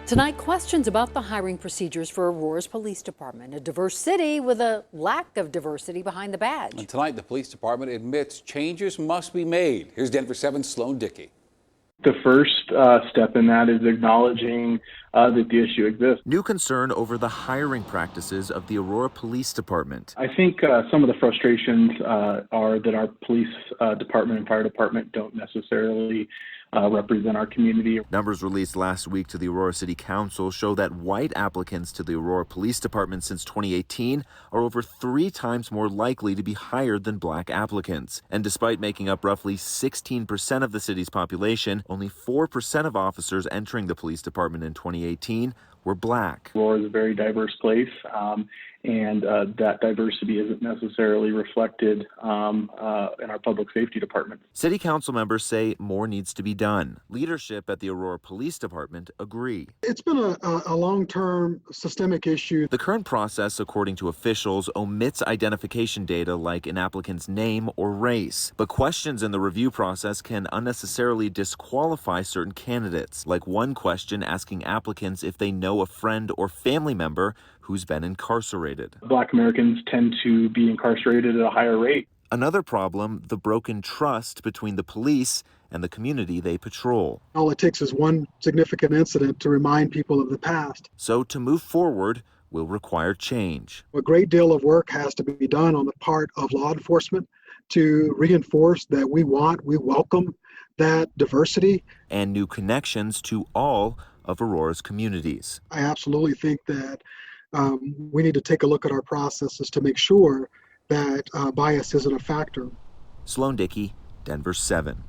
Tonight, questions about the hiring procedures for Aurora's Police Department, a diverse city with a lack of diversity behind the badge. And tonight, the police department admits changes must be made. Here's Denver 7's Sloan Dickey. The first step in that is acknowledging that the issue exists. New concern over the hiring practices of the Aurora Police Department. I think some of the frustrations are that our police department and fire department don't necessarily represent our community. Numbers released last week to the Aurora City Council show that white applicants to the Aurora Police Department since 2018 are over 3 times more likely to be hired than black applicants. And despite making up roughly 16% of the city's population, only 4% of officers entering the police department in 2018 were black. Aurora is a very diverse place, and that diversity isn't necessarily reflected in our public safety department. City council members say more needs to be done. Leadership at the Aurora Police Department agree. It's been a long-term systemic issue. The current process, according to officials, omits identification data like an applicant's name or race. But questions in the review process can unnecessarily disqualify certain candidates, like one question asking applicants if they know a friend or family member who's been incarcerated. Black Americans tend to be incarcerated at a higher rate. Another problem, the broken trust between the police and the community they patrol. All it takes is one significant incident to remind people of the past. So to move forward will require change. A great deal of work has to be done on the part of law enforcement to reinforce that we welcome that diversity. And new connections to all of Aurora's communities. I absolutely think that we need to take a look at our processes to make sure that bias isn't a factor. Sloan Dickey, Denver 7.